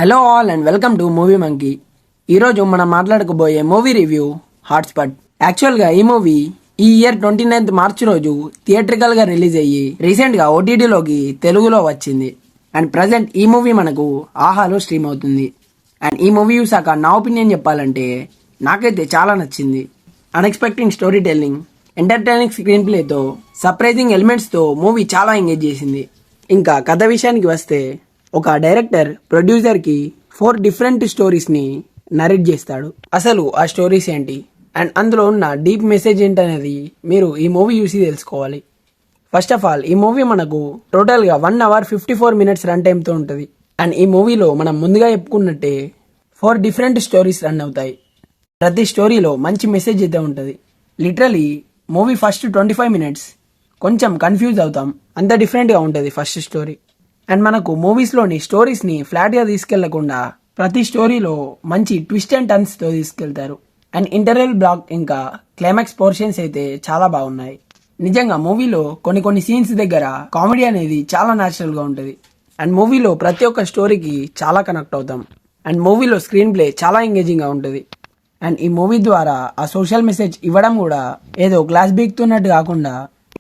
Hello all and welcome to movie monkey. ఈరోజు మనం మాట్లాడుకోబోయే movie review hotspot. యాక్చువల్గా ఈ మూవీ ఈ ఇయర్ 29th మార్చ్ రోజు థియేట్రికల్గా రిలీజ్ అయ్యి రీసెంట్గా ఓటీటీలోకి తెలుగులో వచ్చింది. అండ్ ప్రజెంట్ ఈ మూవీ మనకు ఆహాలో స్ట్రీమ్ అవుతుంది. అండ్ ఈ మూవీ చూసాక నా ఒపీనియన్ చెప్పాలంటే నాకైతే చాలా నచ్చింది. అన్ఎక్స్పెక్టెడ్ స్టోరీ టెల్లింగ్, ఎంటర్టైనింగ్ స్క్రీన్ ప్లేతో, సర్ప్రైజింగ్ ఎలిమెంట్స్తో మూవీ చాలా ఎంగేజ్ చేసింది. ఇంకా కథ విషయానికి వస్తే ఒక డైరెక్టర్ ప్రొడ్యూసర్కి 4 డిఫరెంట్ స్టోరీస్ని నరేట్ చేస్తాడు. అసలు ఆ స్టోరీస్ ఏంటి అండ్ అందులో ఉన్న డీప్ మెసేజ్ ఏంటనేది మీరు ఈ మూవీ చూసి తెలుసుకోవాలి. ఫస్ట్ ఆఫ్ ఆల్ ఈ మూవీ మనకు టోటల్గా 1 hour 54 minutes రన్ టైంతో ఉంటుంది. అండ్ ఈ మూవీలో మనం ముందుగా చెప్పుకున్నట్టే 4 డిఫరెంట్ స్టోరీస్ రన్ అవుతాయి. ప్రతి స్టోరీలో మంచి మెసేజ్ అయితే ఉంటుంది. లిటరలీ మూవీ ఫస్ట్ 25 minutes కొంచెం కన్ఫ్యూజ్ అవుతాం, అంత డిఫరెంట్గా ఉంటుంది ఫస్ట్ స్టోరీ. అండ్ మనకు మూవీస్లోని స్టోరీస్ని ఫ్లాట్గా తీసుకెళ్లకుండా ప్రతి స్టోరీలో మంచి ట్విస్ట్ అండ్ టర్న్స్తో తీసుకెళ్తారు. అండ్ ఇంటర్వెల్ బ్లాక్ ఇంకా క్లైమాక్స్ పోర్షన్స్ అయితే చాలా బాగున్నాయి. నిజంగా మూవీలో కొన్ని సీన్స్ దగ్గర కామెడీ అనేది చాలా న్యాచురల్గా ఉంటుంది. అండ్ మూవీలో ప్రతి ఒక్క స్టోరీకి చాలా కనెక్ట్ అవుతాం. అండ్ మూవీలో స్క్రీన్ ప్లే చాలా ఎంగేజింగ్గా ఉంటుంది. అండ్ ఈ మూవీ ద్వారా ఆ సోషల్ మెసేజ్ ఇవ్వడం కూడా ఏదో గ్లాస్ బీక్తున్నట్టు కాకుండా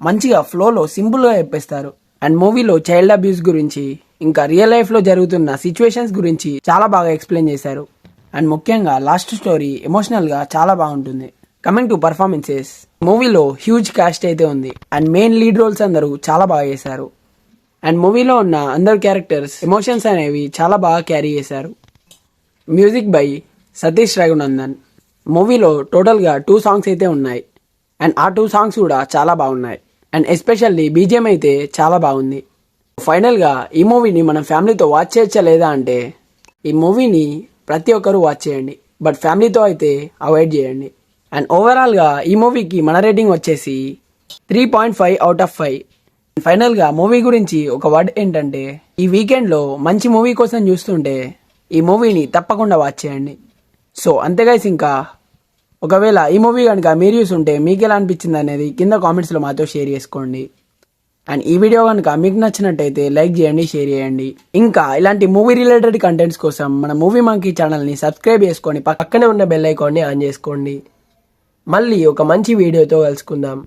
మంచిగా ఫ్లోలో సింపుల్గా చెప్పేస్తారు. అండ్ మూవీలో చైల్డ్ అబ్యూస్ గురించి ఇంకా రియల్ లైఫ్లో జరుగుతున్న సిచ్యువేషన్స్ గురించి చాలా బాగా ఎక్స్ప్లెయిన్ చేశారు. అండ్ ముఖ్యంగా లాస్ట్ స్టోరీ ఎమోషనల్గా చాలా బాగుంటుంది. కమింగ్ టు పర్ఫార్మెన్సెస్, మూవీలో హ్యూజ్ కాస్ట్ అయితే ఉంది. అండ్ మెయిన్ లీడ్ రోల్స్ అందరూ చాలా బాగా చేశారు. అండ్ మూవీలో ఉన్న అందరు క్యారెక్టర్స్ ఎమోషన్స్ అనేవి చాలా బాగా క్యారీ చేశారు. Music by Satish Raghunandan. మూవీలో టోటల్గా 2 songs అయితే ఉన్నాయి. అండ్ ఆ 2 songs కూడా చాలా బాగున్నాయి. అండ్ ఎస్పెషల్లీ బీజిఎం అయితే చాలా బాగుంది. ఫైనల్గా ఈ మూవీని మనం ఫ్యామిలీతో వాచ్ చేయొచ్చా లేదా అంటే ఈ మూవీని ప్రతి ఒక్కరూ వాచ్ చేయండి, బట్ ఫ్యామిలీతో అయితే అవాయిడ్ చేయండి. అండ్ ఓవరాల్గా ఈ మూవీకి మన రేటింగ్ వచ్చేసి 3.5 out of 5. ఫైనల్గా మూవీ గురించి ఒక వర్డ్ ఏంటంటే ఈ వీకెండ్లో మంచి మూవీ కోసం చూస్తుంటే ఈ మూవీని తప్పకుండా వాచ్ చేయండి. సో అంతే గైస్, ఇంకా ఒకవేళ ఈ మూవీ కనుక మీరు చూస్తుంటే మీకు ఎలా అనిపించింది అనేది కింద కామెంట్స్లో మాతో షేర్ చేసుకోండి. అండ్ ఈ వీడియో కనుక మీకు నచ్చినట్టయితే లైక్ చేయండి, షేర్ చేయండి. ఇంకా ఇలాంటి మూవీ రిలేటెడ్ కంటెంట్స్ కోసం మన మూవీ మంకీ ఛానల్ని సబ్స్క్రైబ్ చేసుకొని పక్కనే ఉన్న బెల్ ఐకాన్ని ఆన్ చేసుకోండి. మళ్ళీ ఒక మంచి వీడియోతో కలుసుకుందాం.